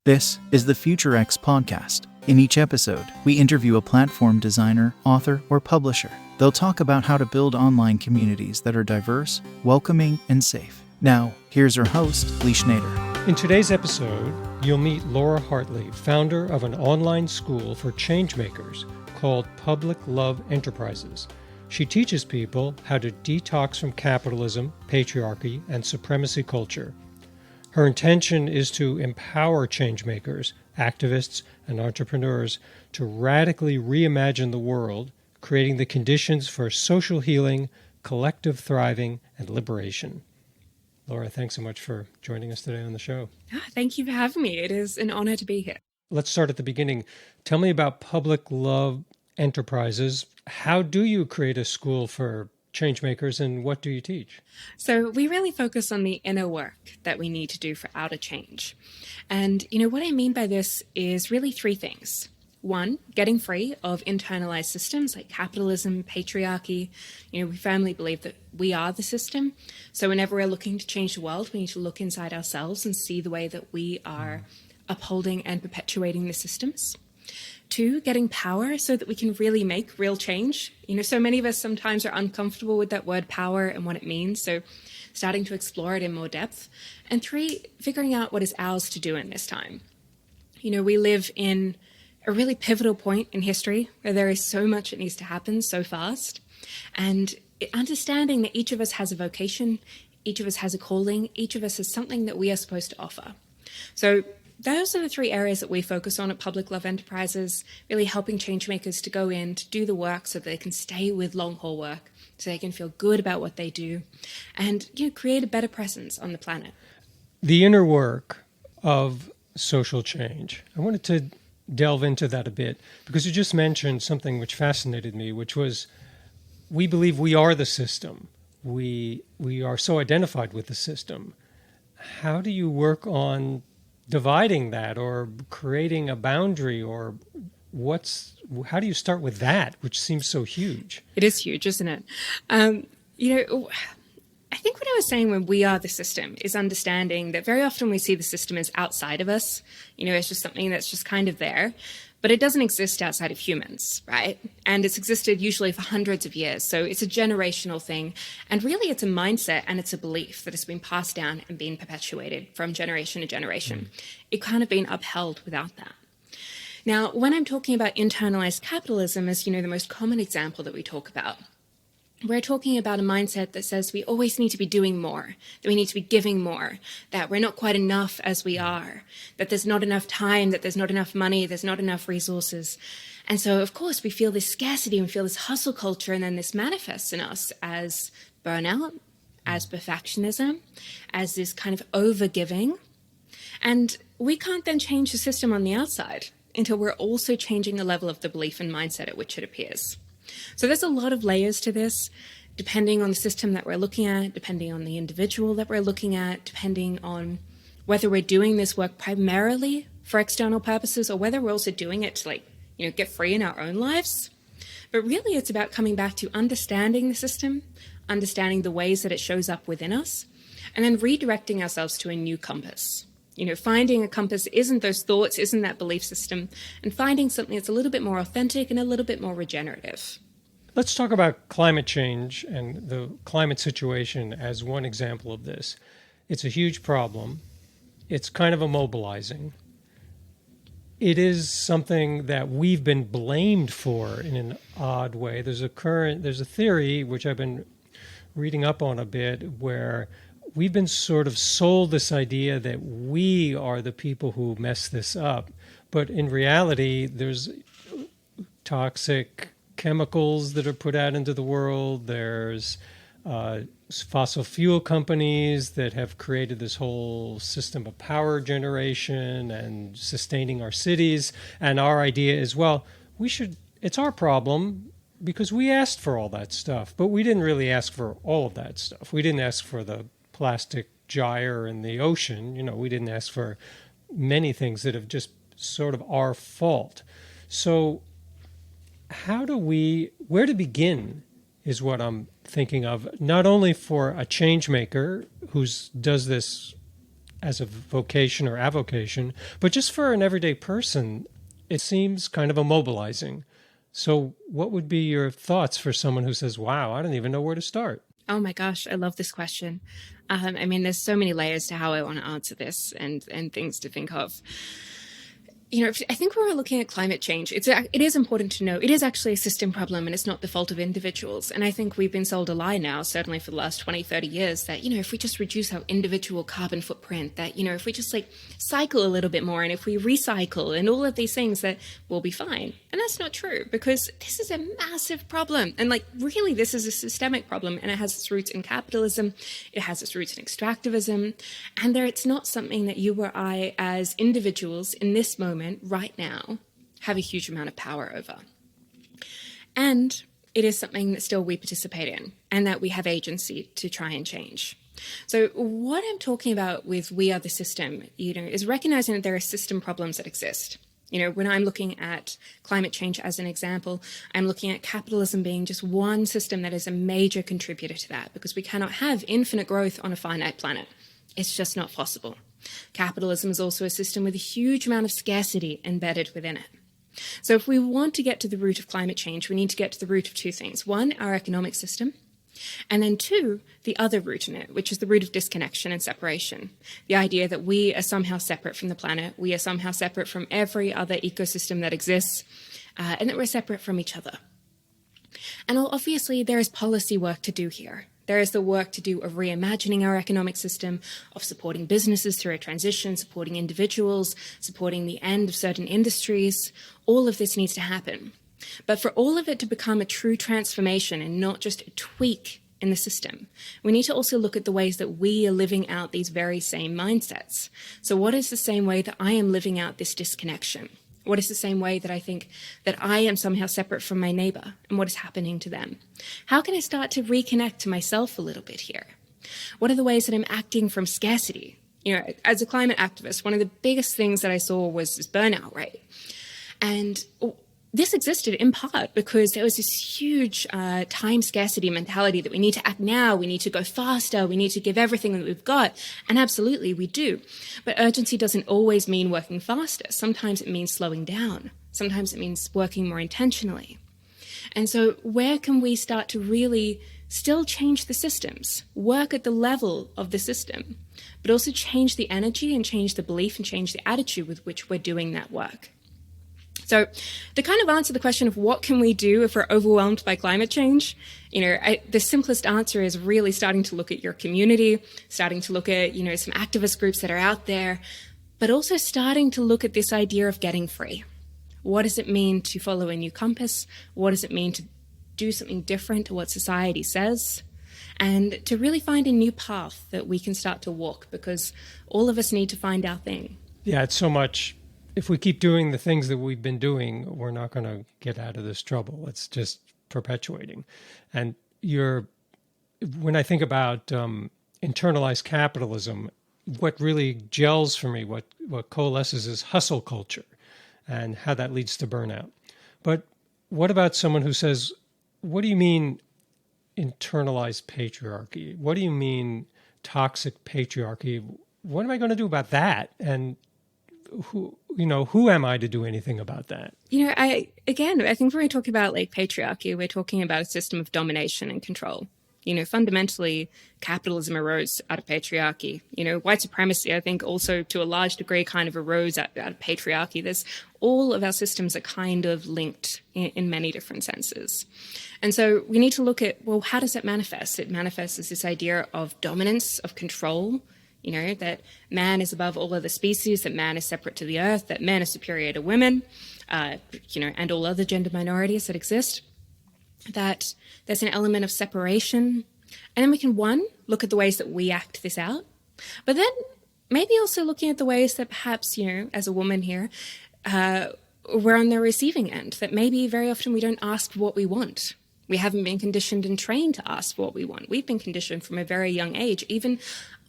This is the Future X podcast. In each episode, we interview a platform designer, author, or publisher. They'll talk about how to build online communities that are diverse, welcoming, and safe. Now, here's our host, Lee Schneider. In today's episode, you'll meet Laura Hartley, founder of an online school for changemakers called Public Love Enterprises. She teaches people how to detox from capitalism, patriarchy, and supremacy culture. Her intention is to empower changemakers, activists, and entrepreneurs to radically reimagine the world, creating the conditions for social healing, collective thriving, and liberation. Laura, thanks so much for joining us today on the show. Thank you for having me. It is an honor to be here. Let's start at the beginning. Tell me about Public Love Enterprises. How do you create a school for changemakers, and what do you teach? So we really focus on the inner work that we need to do for outer change. And, what I mean by this is really three things. One, getting free of internalized systems like capitalism, patriarchy. We firmly believe that we are the system. So whenever we're looking to change the world, we need to look inside ourselves and see the way that we are upholding and perpetuating the systems. Two, getting power so that we can really make real change. So many of us sometimes are uncomfortable with that word power and what it means. So starting to explore it in more depth. And three, figuring out what is ours to do in this time. We live in a really pivotal point in history where there is so much that needs to happen so fast. And understanding that each of us has a vocation, each of us has a calling, each of us has something that we are supposed to offer. So those are the three areas that we focus on at Public Love Enterprises, really helping changemakers to go in, to do the work so that they can stay with long haul work, so they can feel good about what they do, and create a better presence on the planet. The inner work of social change. I wanted to delve into that a bit because you just mentioned something which fascinated me, which was we believe we are the system. We are so identified with the system. How do you work on dividing that or creating a boundary, or how do you start with that, which seems so huge? It is huge, isn't it? I think what I was saying when we are the system is understanding that very often we see the system as outside of us. It's just something that's just kind of there, but it doesn't exist outside of humans, right? And it's existed usually for hundreds of years. So it's a generational thing. And really it's a mindset and it's a belief that has been passed down and been perpetuated from generation to generation. It can't have been upheld without that. Now, when I'm talking about internalized capitalism as, the most common example that we talk about, we're talking about a mindset that says we always need to be doing more, that we need to be giving more, that we're not quite enough as we are, that there's not enough time, that there's not enough money, there's not enough resources. And so, of course, we feel this scarcity and feel this hustle culture, and then this manifests in us as burnout, as perfectionism, as this kind of over-giving. And we can't then change the system on the outside until we're also changing the level of the belief and mindset at which it appears. So there's a lot of layers to this, depending on the system that we're looking at, depending on the individual that we're looking at, depending on whether we're doing this work primarily for external purposes or whether we're also doing it to get free in our own lives. But really it's about coming back to understanding the system, understanding the ways that it shows up within us, and then redirecting ourselves to a new compass. Finding a compass isn't those thoughts, isn't that belief system, and finding something that's a little bit more authentic and a little bit more regenerative. Let's talk about climate change and the climate situation as one example of this. It's a huge problem. It's kind of immobilizing. It is something that we've been blamed for in an odd way. There's a theory, which I've been reading up on a bit, where we've been sort of sold this idea that we are the people who mess this up. But in reality, there's toxic chemicals that are put out into the world. There's fossil fuel companies that have created this whole system of power generation and sustaining our cities. And our idea is, it's our problem because we asked for all that stuff. But we didn't really ask for all of that stuff. We didn't ask for the plastic gyre in the ocean. We didn't ask for many things that have just sort of our fault. So where to begin is what I'm thinking of, not only for a change maker who does this as a vocation or avocation, but just for an everyday person, it seems kind of immobilizing. So what would be your thoughts for someone who says, wow, I don't even know where to start? Oh my gosh, I love this question. I mean, there's so many layers to how I want to answer this and things to think of. You know, I think when we're looking at climate change, it is important to know it is actually a system problem and it's not the fault of individuals. And I think we've been sold a lie now, certainly for the last 20, 30 years, that, you know, if we just reduce our individual carbon footprint, that, you know, if we just like cycle a little bit more and if we recycle and all of these things, that we'll be fine. And that's not true, because this is a massive problem. And like, really, this is a systemic problem, and it has its roots in capitalism. It has its roots in extractivism. And it's not something that you or I as individuals in this moment right now have a huge amount of power over. And it is something that still we participate in and that we have agency to try and change. So what I'm talking about with We Are the System, you know, is recognizing that there are system problems that exist. You know, when I'm looking at climate change as an example, I'm looking at capitalism being just one system that is a major contributor to that, because we cannot have infinite growth on a finite planet. It's just not possible. Capitalism is also a system with a huge amount of scarcity embedded within it. So if we want to get to the root of climate change, we need to get to the root of two things. One, our economic system, and then two, the other root in it, which is the root of disconnection and separation. The idea that we are somehow separate from the planet, we are somehow separate from every other ecosystem that exists, and that we're separate from each other. And obviously there is policy work to do here. There is the work to do of reimagining our economic system, of supporting businesses through a transition, supporting individuals, supporting the end of certain industries. All of this needs to happen. But for all of it to become a true transformation and not just a tweak in the system, we need to also look at the ways that we are living out these very same mindsets. So what is the same way that I am living out this disconnection? What is the same way that I think that I am somehow separate from my neighbor, and what is happening to them? How can I start to reconnect to myself a little bit here? What are the ways that I'm acting from scarcity? You know, as a climate activist, one of the biggest things that I saw was this burnout rate. And this existed in part because there was this huge time scarcity mentality that we need to act now, we need to go faster, we need to give everything that we've got. And absolutely, we do. But urgency doesn't always mean working faster. Sometimes it means slowing down. Sometimes it means working more intentionally. And so where can we start to really still change the systems, work at the level of the system, but also change the energy and change the belief and change the attitude with which we're doing that work? So to kind of answer the question of what can we do if we're overwhelmed by climate change, you know, the simplest answer is really starting to look at your community, starting to look at, you know, some activist groups that are out there, but also starting to look at this idea of getting free. What does it mean to follow a new compass? What does it mean to do something different to what society says? And to really find a new path that we can start to walk, because all of us need to find our thing. Yeah, it's so much. If we keep doing the things that we've been doing, we're not going to get out of this trouble. It's just perpetuating. And when I think about internalized capitalism, what really gels for me, what coalesces is hustle culture and how that leads to burnout. But what about someone who says, what do you mean internalized patriarchy? What do you mean toxic patriarchy? What am I going to do about that? And who am I to do anything about that? You know, I think when we talk about like patriarchy, we're talking about a system of domination and control. You know, fundamentally, capitalism arose out of patriarchy. You know, white supremacy, I think, also to a large degree kind of arose out of patriarchy. There's all of our systems are kind of linked in many different senses. And so we need to look at, well, how does that manifest? It manifests as this idea of dominance, of control. You know, that man is above all other species, that man is separate to the earth, that men are superior to women, and all other gender minorities that exist, that there's an element of separation. And then we can, one, look at the ways that we act this out, but then maybe also looking at the ways that perhaps, you know, as a woman here, we're on the receiving end, that maybe very often we don't ask for what we want. We haven't been conditioned and trained to ask for what we want. We've been conditioned from a very young age, even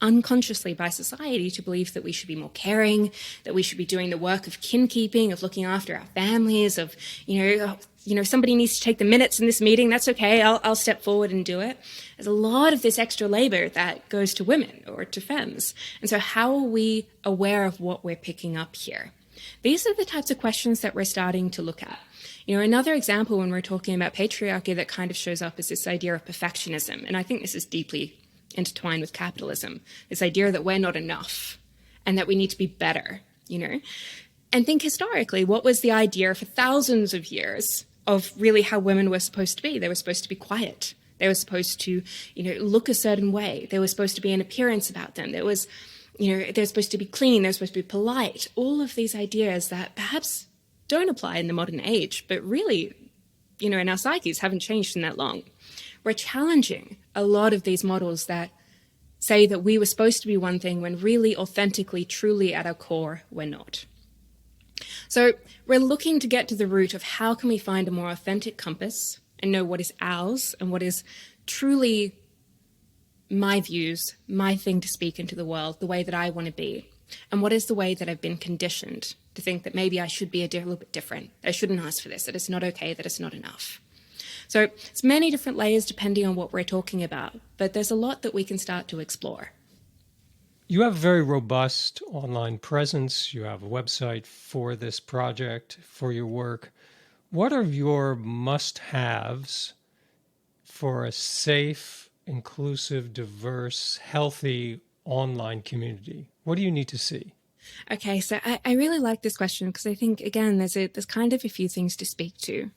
unconsciously by society, to believe that we should be more caring, that we should be doing the work of kin keeping, of looking after our families, of, you know, somebody needs to take the minutes in this meeting. That's okay. I'll step forward and do it. There's a lot of this extra labor that goes to women or to femmes. And so how are we aware of what we're picking up here? These are the types of questions that we're starting to look at. Another example when we're talking about patriarchy that kind of shows up is this idea of perfectionism. And I think this is deeply intertwined with capitalism, this idea that we're not enough and that we need to be better, And think historically, what was the idea for thousands of years of really how women were supposed to be? They were supposed to be quiet. They were supposed to, look a certain way. There was supposed to be an appearance about them. There was, they're supposed to be clean. They're supposed to be polite. All of these ideas that perhaps don't apply in the modern age, but really, in our psyches haven't changed in that long. We're challenging a lot of these models that say that we were supposed to be one thing when really, authentically, truly at our core, we're not. So we're looking to get to the root of how can we find a more authentic compass and know what is ours and what is truly my views, my thing to speak into the world, the way that I want to be, and what is the way that I've been conditioned to think that maybe I should be a little bit different, that I shouldn't ask for this, that it's not okay, that it's not enough. So it's many different layers depending on what we're talking about, but there's a lot that we can start to explore. You have a very robust online presence. You have a website for this project, for your work. What are your must-haves for a safe, inclusive, diverse, healthy online community? What do you need to see? Okay, so I really like this question because I think, again, there's kind of a few things to speak to.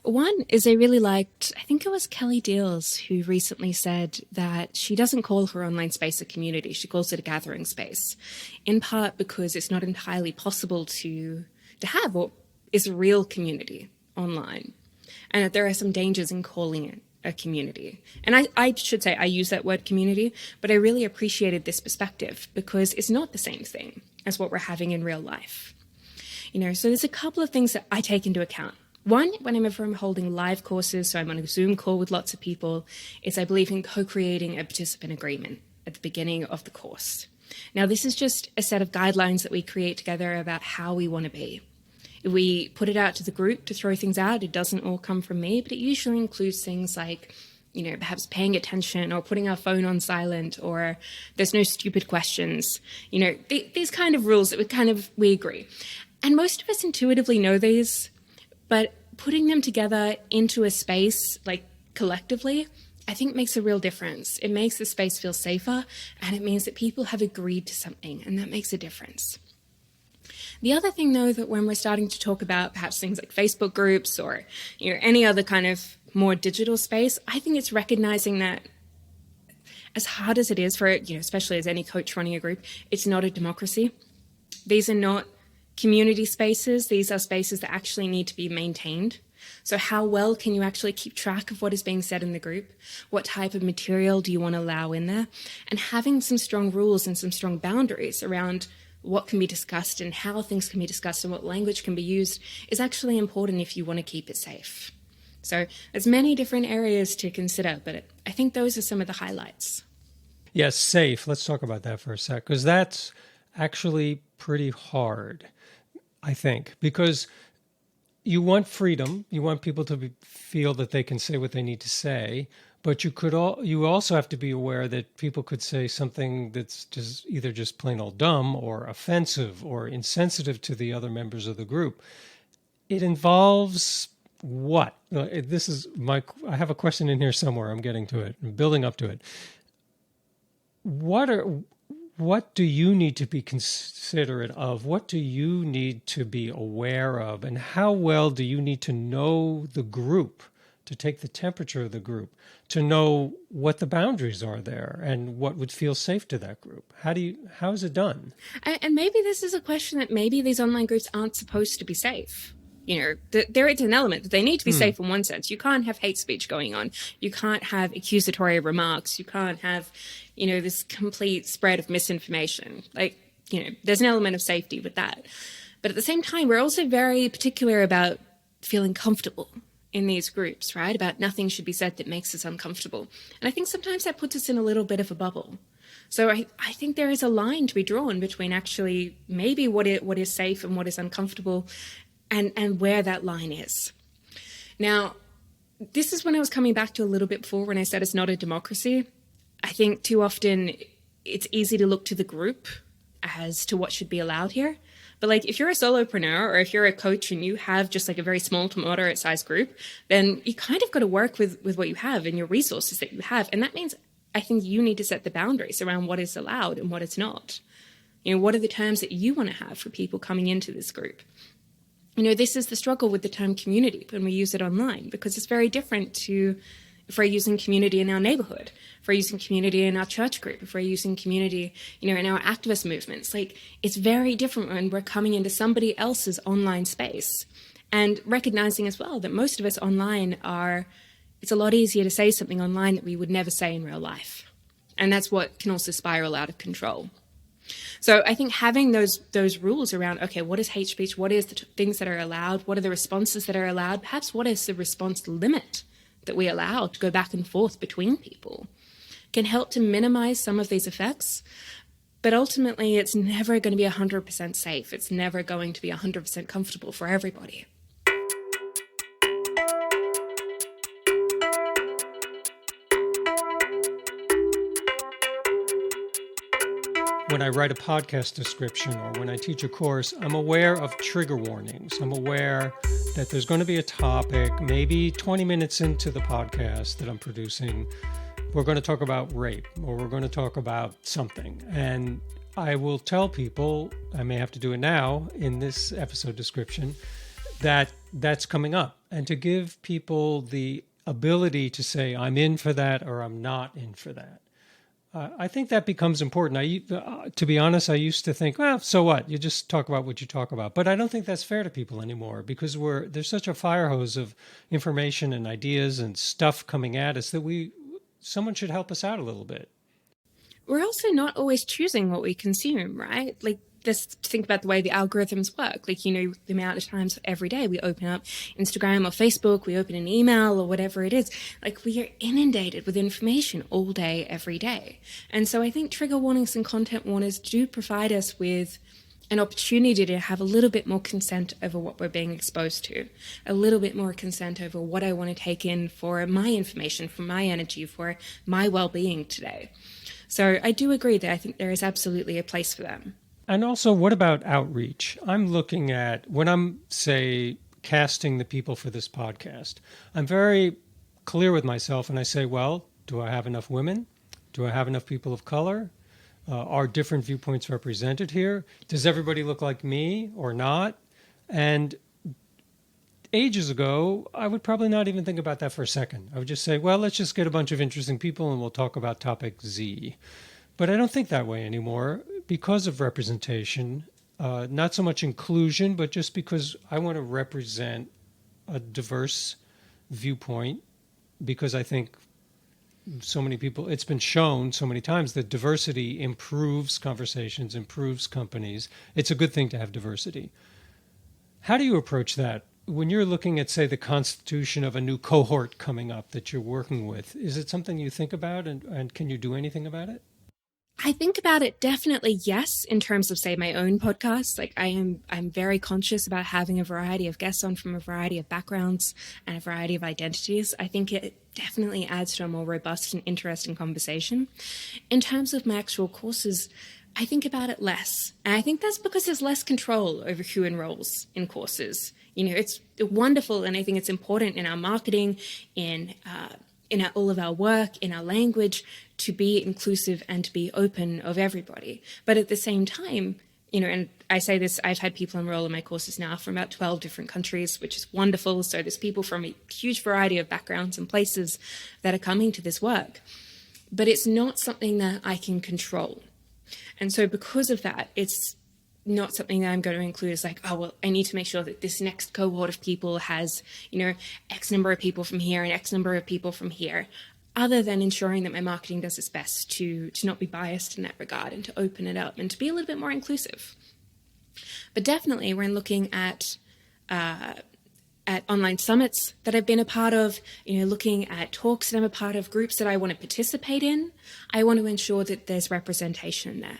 One is I really liked, I think it was Kelly Deals who recently said that she doesn't call her online space a community. She calls it a gathering space, in part because it's not entirely possible to have what is a real community online, and that there are some dangers in calling it a community. And I should say I use that word community, but I really appreciated this perspective because it's not the same thing as what we're having in real life. So there's a couple of things that I take into account. One, whenever I'm holding live courses, so I'm on a Zoom call with lots of people, is I believe in co-creating a participant agreement at the beginning of the course. Now, this is just a set of guidelines that we create together about how we want to be. If we put it out to the group to throw things out, it doesn't all come from me, but it usually includes things like, perhaps paying attention or putting our phone on silent, or there's no stupid questions, these kind of rules that we agree. And most of us intuitively know these, but putting them together into a space, like collectively, I think makes a real difference. It makes the space feel safer, and it means that people have agreed to something, and that makes a difference. The other thing, though, that when we're starting to talk about perhaps things like Facebook groups or any other kind of more digital space, I think it's recognizing that as hard as it is for especially as any coach running a group, it's not a democracy. These are not community spaces. These are spaces that actually need to be maintained. So how well can you actually keep track of what is being said in the group? What type of material do you want to allow in there? And having some strong rules and some strong boundaries around what can be discussed and how things can be discussed and what language can be used is actually important if you want to keep it safe. So there's many different areas to consider, but I think those are some of the highlights. Yes, safe. Let's talk about that for a sec, because that's actually pretty hard, I think, because you want freedom. You want people to feel that they can say what they need to say, but you also have to be aware that people could say something that's either just plain old dumb or offensive or insensitive to the other members of the group. It involves what? I have a question in here somewhere. I'm getting to it. I'm building up to it. What do you need to be considerate of? What do you need to be aware of? And how well do you need to know the group, to take the temperature of the group, to know what the boundaries are there and what would feel safe to that group? How is it done? And maybe this is a question that maybe these online groups aren't supposed to be safe. There is an element that they need to be safe in one sense. You can't have hate speech going on. You can't have accusatory remarks. You can't have, this complete spread of misinformation. There's an element of safety with that. But at the same time, we're also very particular about feeling comfortable in these groups, right? About nothing should be said that makes us uncomfortable. And I think sometimes that puts us in a little bit of a bubble. So I think there is a line to be drawn between actually maybe what is safe and what is uncomfortable, and where that line is. Now, this is when I was coming back to a little bit before when I said it's not a democracy. I think too often it's easy to look to the group as to what should be allowed here. But like if you're a solopreneur or if you're a coach and you have just like a very small to moderate size group, then you kind of got to work with what you have and your resources that you have. And that means I think you need to set the boundaries around what is allowed and what is not. What are the terms that you want to have for people coming into this group? This is the struggle with the term community when we use it online, because it's very different to if we're using community in our neighborhood, if we're using community in our church group, if we're using community, in our activist movements. Like, it's very different when we're coming into somebody else's online space, and recognizing as well that most of us online it's a lot easier to say something online that we would never say in real life. And that's what can also spiral out of control. So I think having those rules around, okay, what is hate speech? What is the things that are allowed? What are the responses that are allowed? Perhaps what is the response limit that we allow to go back and forth between people can help to minimize some of these effects. But ultimately, it's never going to be 100% safe. It's never going to be 100% comfortable for everybody. When I write a podcast description or when I teach a course, I'm aware of trigger warnings. I'm aware that there's going to be a topic, maybe 20 minutes into the podcast that I'm producing, we're going to talk about rape or we're going to talk about something. And I will tell people, I may have to do it now in this episode description, that that's coming up, and to give people the ability to say, I'm in for that or I'm not in for that. I think that becomes important. To be honest, I used to think, well, so what? You just talk about what you talk about. But I don't think that's fair to people anymore, because there's such a fire hose of information and ideas and stuff coming at us that someone should help us out a little bit. We're also not always choosing what we consume, right? Like, just think about the way the algorithms work. Like, the amount of times every day we open up Instagram or Facebook, we open an email or whatever it is. Like, we are inundated with information all day, every day. And so I think trigger warnings and content warnings do provide us with an opportunity to have a little bit more consent over what we're being exposed to, a little bit more consent over what I want to take in for my information, for my energy, for my well-being today. So I do agree that I think there is absolutely a place for them. And also, what about outreach? I'm looking at, when I'm, say, casting the people for this podcast, I'm very clear with myself and I say, well, do I have enough women? Do I have enough people of color? Are different viewpoints represented here? Does everybody look like me or not? And ages ago, I would probably not even think about that for a second. I would just say, well, let's just get a bunch of interesting people and we'll talk about topic Z. But I don't think that way anymore because of representation, not so much inclusion, but just because I want to represent a diverse viewpoint, because I think so many people, it's been shown so many times that diversity improves conversations, improves companies. It's a good thing to have diversity. How do you approach that? When you're looking at, say, the constitution of a new cohort coming up that you're working with, is it something you think about and can you do anything about it? I think about it definitely, yes, in terms of, say, my own podcast. Like, I'm very conscious about having a variety of guests on from a variety of backgrounds and a variety of identities. I think it definitely adds to a more robust and interesting conversation. In terms of my actual courses, I think about it less. And I think that's because there's less control over who enrolls in courses. It's wonderful, and I think it's important in our marketing, in all of our work, in our language, to be inclusive and to be open of everybody. But at the same time, and I say this, I've had people enroll in my courses now from about 12 different countries, which is wonderful. So there's people from a huge variety of backgrounds and places that are coming to this work. But it's not something that I can control. And so because of that, it's not something that I'm going to include as like, oh, well, I need to make sure that this next cohort of people has, X number of people from here and X number of people from here, other than ensuring that my marketing does its best to not be biased in that regard and to open it up and to be a little bit more inclusive. But definitely when looking at online summits that I've been a part of, looking at talks that I'm a part of, groups that I want to participate in, I want to ensure that there's representation there.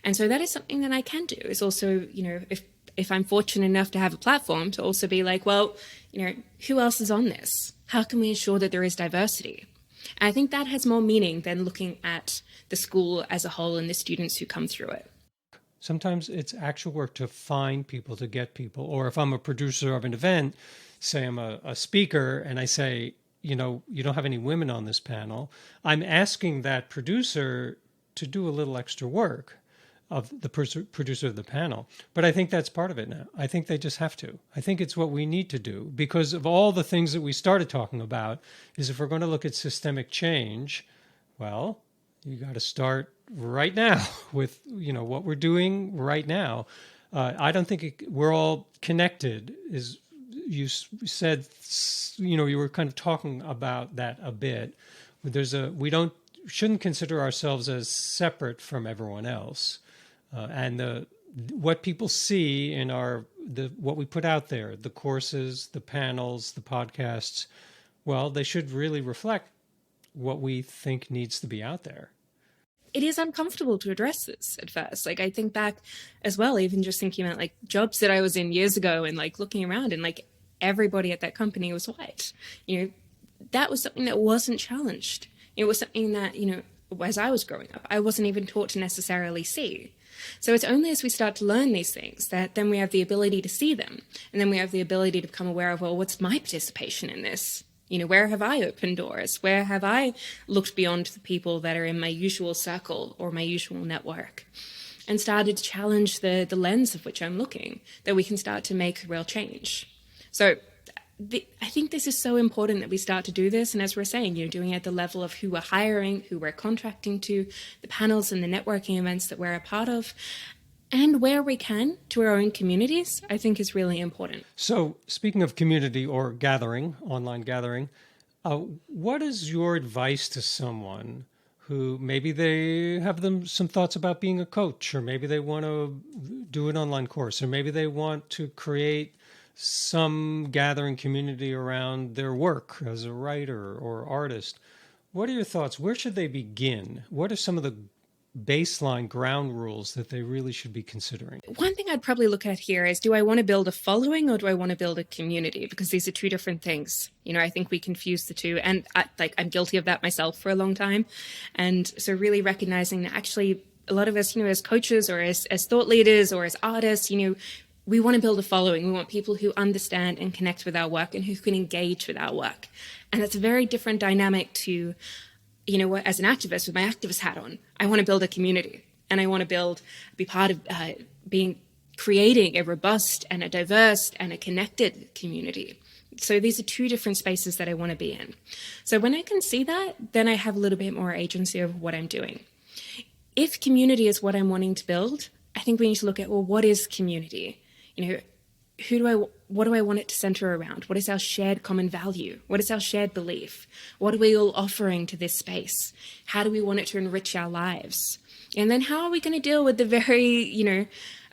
And so that is something that I can do, is also, if if I'm fortunate enough to have a platform, to also be like, well, who else is on this? How can we ensure that there is diversity? And I think that has more meaning than looking at the school as a whole and the students who come through it. Sometimes it's actual work to find people, to get people. Or if I'm a producer of an event, say I'm a speaker, and I say, you don't have any women on this panel, I'm asking that producer to do a little extra work of the producer of the panel. But I think that's part of it now. I think they just have to. I think it's what we need to do because of all the things that we started talking about is if we're going to look at systemic change, well, you got to start right now with, what we're doing right now. I don't think we're all connected. Is you said, you were kind of talking about that a bit. Shouldn't consider ourselves as separate from everyone else. And what people see in what we put out there, the courses, the panels, the podcasts, well, they should really reflect what we think needs to be out there. It is uncomfortable to address this at first. Like, I think back as well, even just thinking about like jobs that I was in years ago and like looking around and like everybody at that company was white. That was something that wasn't challenged. It was something that, as I was growing up, I wasn't even taught to necessarily see. So it's only as we start to learn these things that then we have the ability to see them. And then we have the ability to become aware of, well, what's my participation in this? Where have I opened doors? Where have I looked beyond the people that are in my usual circle or my usual network? And started to challenge the lens of which I'm looking, that we can start to make real change. So I think this is so important that we start to do this. And as we're saying, doing it at the level of who we're hiring, who we're contracting to, the panels and the networking events that we're a part of, and where we can to our own communities, I think is really important. So speaking of community or gathering, online gathering, what is your advice to someone who maybe they have some thoughts about being a coach, or maybe they want to do an online course, or maybe they want to create some gathering community around their work as a writer or artist? What are your thoughts? Where should they begin? What are some of the baseline ground rules that they really should be considering? One thing I'd probably look at here is, do I want to build a following or do I want to build a community? Because these are two different things. I think we confuse the two, and I'm guilty of that myself for a long time. And so really recognizing that actually a lot of us, as coaches or as thought leaders or as artists, we want to build a following. We want people who understand and connect with our work and who can engage with our work. And that's a very different dynamic to, as an activist with my activist hat on, I want to build a community and I want to be part of creating a robust and a diverse and a connected community. So these are two different spaces that I want to be in. So when I can see that, then I have a little bit more agency over what I'm doing. If community is what I'm wanting to build, I think we need to look at, well, what is community? What do I want it to center around? What is our shared common value? What is our shared belief? What are we all offering to this space? How do we want it to enrich our lives? And then how are we going to deal with the very,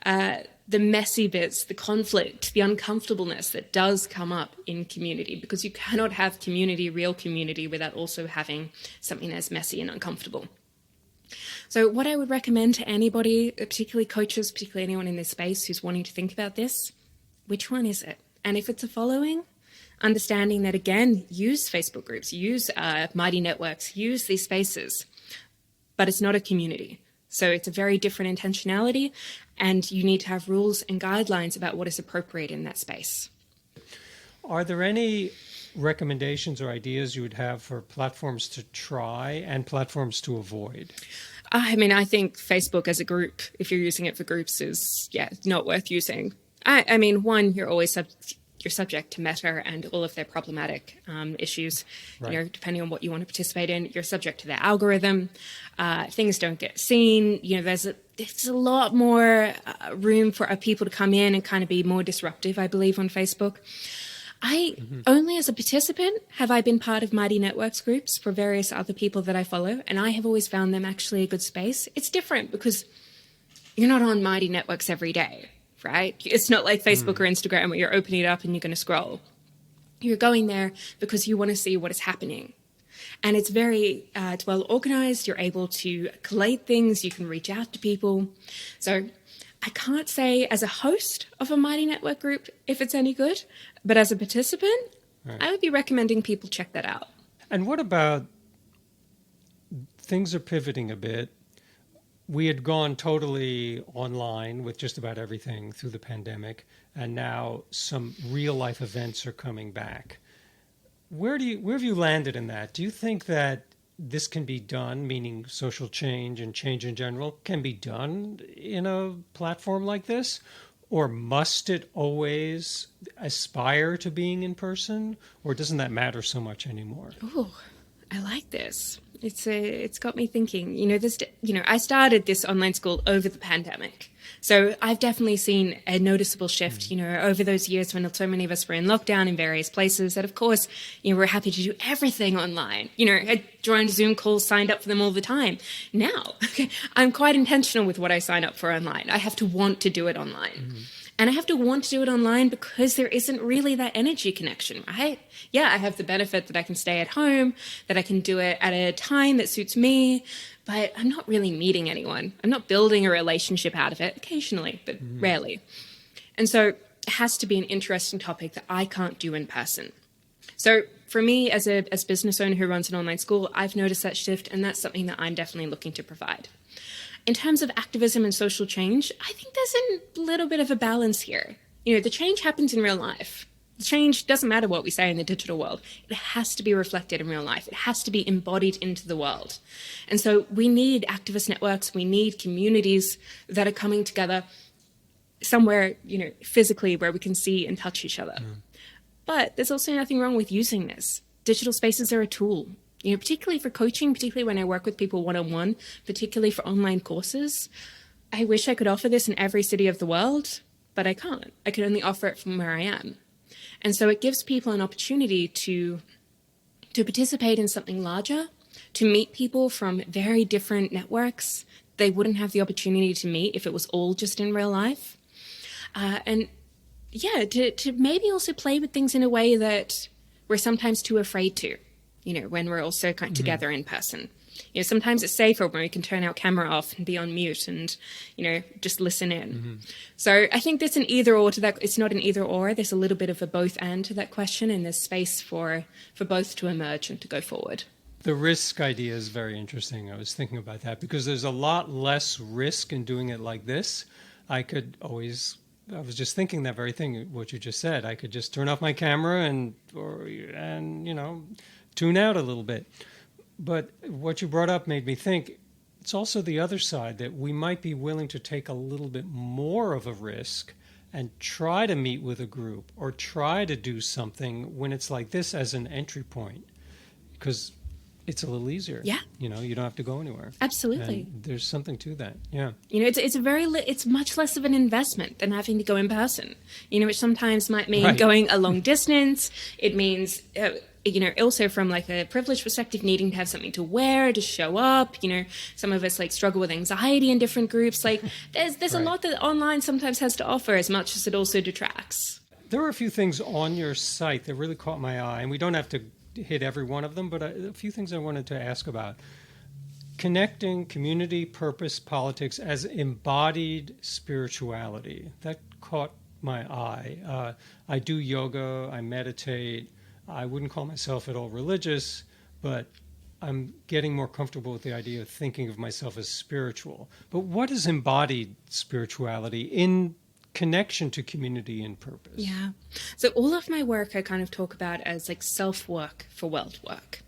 the messy bits, the conflict, the uncomfortableness that does come up in community? Because you cannot have community, real community, without also having something that's messy and uncomfortable. So what I would recommend to anybody, particularly coaches, particularly anyone in this space who's wanting to think about this, which one is it? And if it's a following, understanding that, again, use Facebook groups, use Mighty Networks, use these spaces, but it's not a community. So it's a very different intentionality, and you need to have rules and guidelines about what is appropriate in that space. Are there any recommendations or ideas you would have for platforms to try and platforms to avoid? I think Facebook as a group, if you're using it for groups, is not worth using. One, you're always you're subject to Meta and all of their problematic issues. Right. Depending on what you want to participate in, you're subject to their algorithm. Things don't get seen. There's a lot more room for people to come in and kind of be more disruptive, I believe, on Facebook. Only as a participant have I been part of Mighty Networks groups for various other people that I follow, and I have always found them actually a good space. It's different because you're not on Mighty Networks every day, right? It's not like Facebook or Instagram where you're opening it up and you're going to scroll. You're going there because you want to see what is happening. And it's very well organized. You're able to collate things. You can reach out to people. So I can't say as a host of a Mighty Network group if it's any good, but as a participant, I would be recommending people check that out. And what about, things are pivoting a bit. We had gone totally online with just about everything through the pandemic, and now some real life events are coming back. Where have you landed in that? Do you think that this can be done, meaning social change and change in general, can be done in a platform like this? Or must it always aspire to being in person? Or doesn't that matter so much anymore? Ooh, I like this. It's got me thinking. I started this online school over the pandemic. So I've definitely seen a noticeable shift, over those years when so many of us were in lockdown in various places that, of course, we're happy to do everything online. I joined Zoom calls, signed up for them all the time. Now, I'm quite intentional with what I sign up for online. I have to want to do it online. Mm-hmm. And I have to want to do it online because there isn't really that energy connection, right? Yeah, I have the benefit that I can stay at home, that I can do it at a time that suits me, but I'm not really meeting anyone. I'm not building a relationship out of it, occasionally, but rarely. And so it has to be an interesting topic that I can't do in person. So for me, as a business owner who runs an online school, I've noticed that shift, and that's something that I'm definitely looking to provide. In terms of activism and social change, I think there's a little bit of a balance here. The change happens in real life. The change doesn't matter what we say in the digital world. It has to be reflected in real life. It has to be embodied into the world. And so we need activist networks. We need communities that are coming together somewhere, physically where we can see and touch each other. Mm. But there's also nothing wrong with using this. Digital spaces are a tool. Particularly for coaching, particularly when I work with people one-on-one, particularly for online courses. I wish I could offer this in every city of the world, but I can't. I can only offer it from where I am. And so it gives people an opportunity to participate in something larger, to meet people from very different networks they wouldn't have the opportunity to meet if it was all just in real life. To maybe also play with things in a way that we're sometimes too afraid to. When we're also kind of together in person. Sometimes it's safer when we can turn our camera off and be on mute and, just listen in. Mm-hmm. So I think there's an either or to that. It's not an either or. There's a little bit of a both and to that question, and there's space for both to emerge and to go forward. The risk idea is very interesting. I was thinking about that because there's a lot less risk in doing it like this. I was just thinking that very thing, what you just said. I could just turn off my camera and tune out a little bit. But what you brought up made me think it's also the other side, that we might be willing to take a little bit more of a risk and try to meet with a group or try to do something when it's like this as an entry point, because it's a little easier. Yeah. You don't have to go anywhere. Absolutely. And there's something to that. Yeah. It's much less of an investment than having to go in person, which sometimes might mean going a long distance. It means, also from like a privileged perspective, needing to have something to wear, to show up. Some of us struggle with anxiety in different groups. There's a lot that online sometimes has to offer, as much as it also detracts. There were a few things on your site that really caught my eye, and we don't have to hit every one of them, but a few things I wanted to ask about. Connecting community, purpose, politics as embodied spirituality. That caught my eye. I do yoga, I meditate. I wouldn't call myself at all religious, but I'm getting more comfortable with the idea of thinking of myself as spiritual. But what is embodied spirituality in connection to community and purpose? Yeah. So all of my work I kind of talk about as self-work for world work.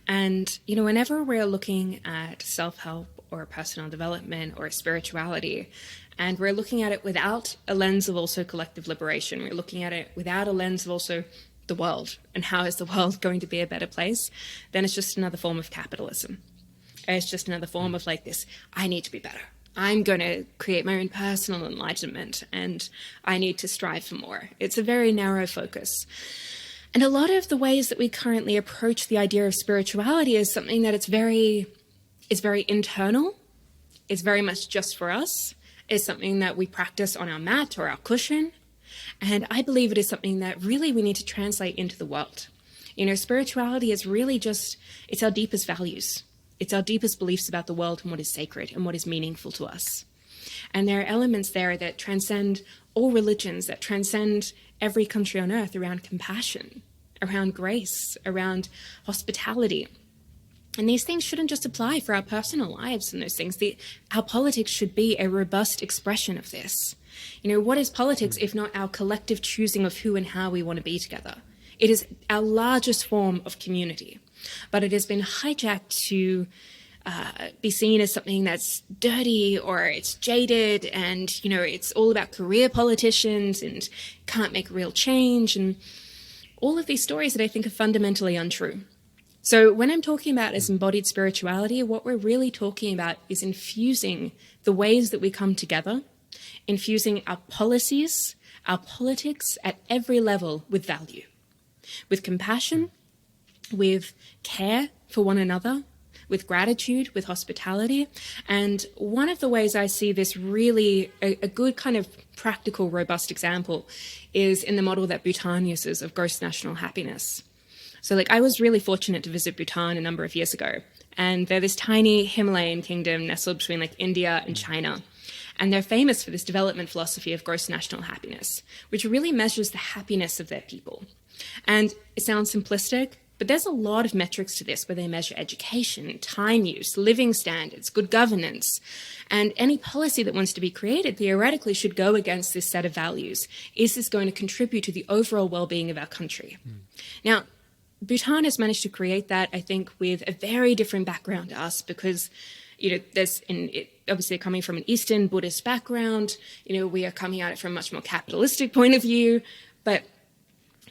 And, whenever we're looking at self-help or personal development or spirituality, and we're looking at it without a lens of also collective liberation, we're looking at it without a lens of also the world and how is the world going to be a better place, then it's just another form of capitalism. It's just another form of this, I need to be better. I'm going to create my own personal enlightenment and I need to strive for more. It's a very narrow focus. And a lot of the ways that we currently approach the idea of spirituality is something that it's very internal. It's very much just for us. It's something that we practice on our mat or our cushion. And I believe it is something that really we need to translate into the world. Spirituality is really it's our deepest values. It's our deepest beliefs about the world and what is sacred and what is meaningful to us. And there are elements there that transcend all religions, that transcend every country on earth, around compassion, around grace, around hospitality. And these things shouldn't just apply for our personal lives and those things. Our politics should be a robust expression of this. You know, what is politics if not our collective choosing of who and how we want to be together? It is our largest form of community, but it has been hijacked to be seen as something that's dirty or it's jaded, and, you know, it's all about career politicians and can't make real change, and all of these stories that I think are fundamentally untrue. So when I'm talking about as embodied spirituality, what we're really talking about is infusing the ways that we come together, infusing our policies, our politics at every level with value, with compassion, with care for one another, with gratitude, with hospitality. And one of the ways I see this really a good kind of practical, robust example is in the model that Bhutan uses of gross national happiness. So like, I was really fortunate to visit Bhutan a number of years ago, and they're this tiny Himalayan kingdom nestled between like India and China. And they're famous for this development philosophy of gross national happiness, which really measures the happiness of their people. And it sounds simplistic, but there's a lot of metrics to this where they measure education, time use, living standards, good governance. And any policy that wants to be created theoretically should go against this set of values. Is this going to contribute to the overall well-being of our country? Now, Bhutan has managed to create that, I think, with a very different background to us, because, you know, obviously coming from an Eastern Buddhist background, you know, we are coming at it from a much more capitalistic point of view. But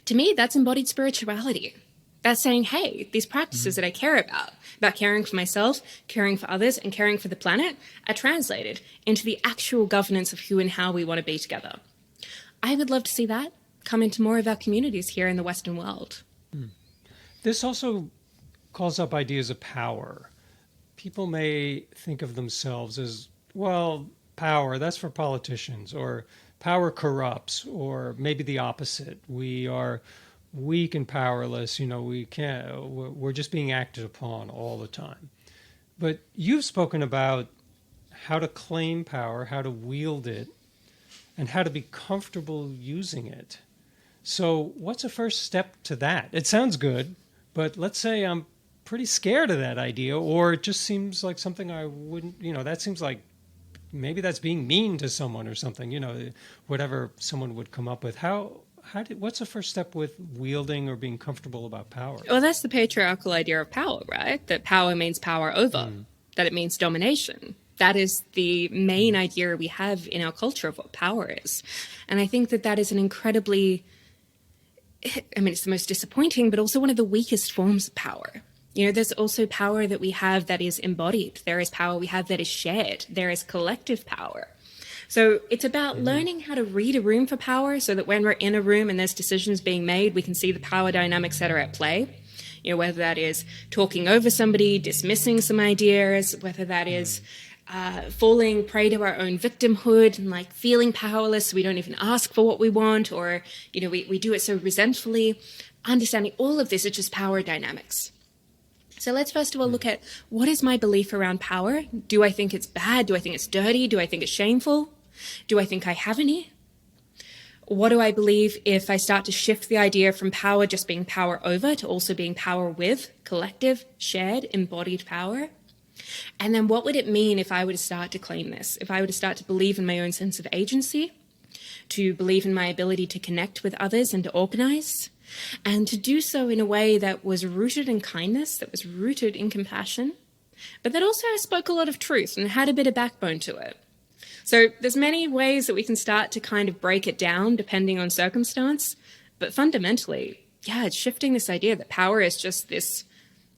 to me, that's embodied spirituality. That's saying, hey, these practices that I care about caring for myself, caring for others, and caring for the planet, are translated into the actual governance of who and how we want to be together. I would love to see that come into more of our communities here in the Western world. This also calls up ideas of power. People may think of themselves as, well, power, that's for politicians, or power corrupts, or maybe the opposite. We are weak and powerless, you know, we're just being acted upon all the time. But you've spoken about how to claim power, how to wield it, and how to be comfortable using it. So what's a first step to that? It sounds good, but let's say I'm pretty scared of that idea, or it just seems like something I wouldn't, you know, that seems like maybe that's being mean to someone or something, you know, whatever someone would come up with. What's the first step with wielding or being comfortable about power? Well, that's the patriarchal idea of power, right? That power means power over, that it means domination. That is the main idea we have in our culture of what power is. And I think that that is an incredibly, I mean, it's the most disappointing, but also one of the weakest forms of power. You know, there's also power that we have that is embodied. There is power we have that is shared. There is collective power. So it's about learning how to read a room for power, so that when we're in a room and there's decisions being made, we can see the power dynamics that are at play. You know, whether that is talking over somebody, dismissing some ideas, whether that is falling prey to our own victimhood and like feeling powerless, so we don't even ask for what we want, or, you know, we do it so resentfully. Understanding all of this is just power dynamics. So let's first of all look at, what is my belief around power? Do I think it's bad? Do I think it's dirty? Do I think it's shameful? Do I think I have any? What do I believe if I start to shift the idea from power just being power over to also being power with, collective, shared, embodied power? And then what would it mean if I were to start to claim this? If I were to start to believe in my own sense of agency, to believe in my ability to connect with others and to organize, and to do so in a way that was rooted in kindness, that was rooted in compassion, but that also spoke a lot of truth and had a bit of backbone to it. So there's many ways that we can start to kind of break it down depending on circumstance, but fundamentally, it's shifting this idea that power is just this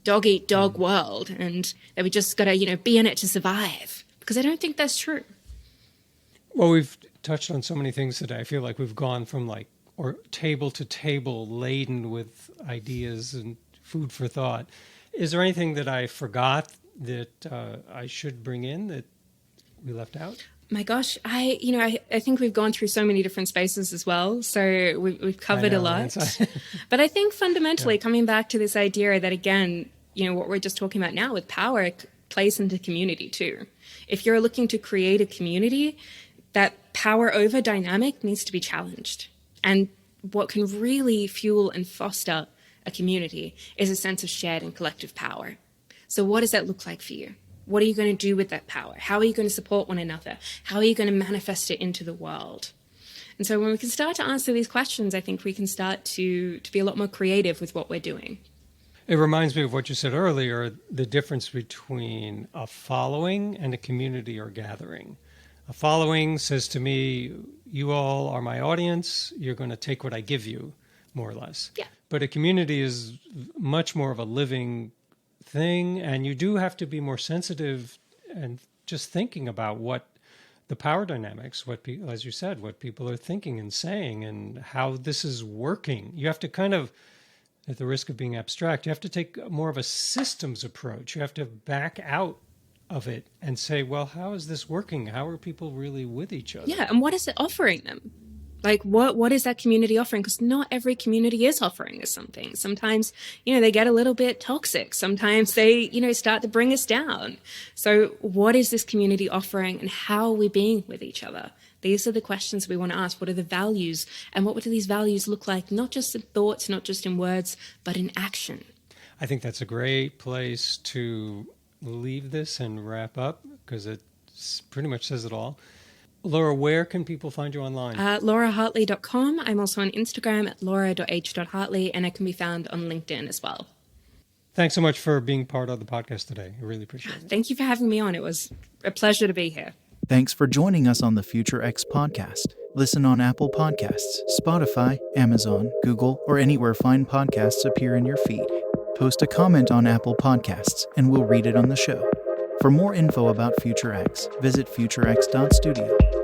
dog-eat-dog world, and that we just got to, you know, be in it to survive, because I don't think that's true. Well, we've touched on so many things today. I feel like we've gone from table to table laden with ideas and food for thought. Is there anything that I forgot that I should bring in that we left out? My gosh, I think we've gone through so many different spaces as well. So we've covered a lot. But I think fundamentally coming back to this idea that, again, you know, what we're just talking about now with power plays into community too. If you're looking to create a community, that power over dynamic needs to be challenged. And what can really fuel and foster a community is a sense of shared and collective power. So what does that look like for you? What are you going to do with that power? How are you going to support one another? How are you going to manifest it into the world? And so when we can start to answer these questions, I think we can start to be a lot more creative with what we're doing. It reminds me of what you said earlier, the difference between a following and a community or gathering. A following says to me, you all are my audience, you're going to take what I give you, more or less. Yeah. But a community is much more of a living thing, and you do have to be more sensitive and just thinking about what the power dynamics, as you said, what people are thinking and saying and how this is working. You have to kind of, at the risk of being abstract, you have to take more of a systems approach. You have to back out of it and say, well, how is this working? How are people really with each other? Yeah, and what is it offering them? Like, what is that community offering? Because not every community is offering us something. Sometimes, they get a little bit toxic. Sometimes they, start to bring us down. So what is this community offering and how are we being with each other? These are the questions we want to ask. What are the values? And what do these values look like? Not just in thoughts, not just in words, but in action. I think that's a great place to leave this and wrap up because it pretty much says it all. Laura, where can people find you online? LauraHartley.com. I'm also on Instagram at laura.h.hartley, and I can be found on LinkedIn as well. Thanks so much for being part of the podcast today. I really appreciate it. Thank you for having me on. It was a pleasure to be here. Thanks for joining us on the Future X podcast. Listen on Apple Podcasts, Spotify, Amazon, Google, or anywhere fine podcasts appear in your feed. Post a comment on Apple Podcasts, and we'll read it on the show. For more info about Future X, visit futurex.studio.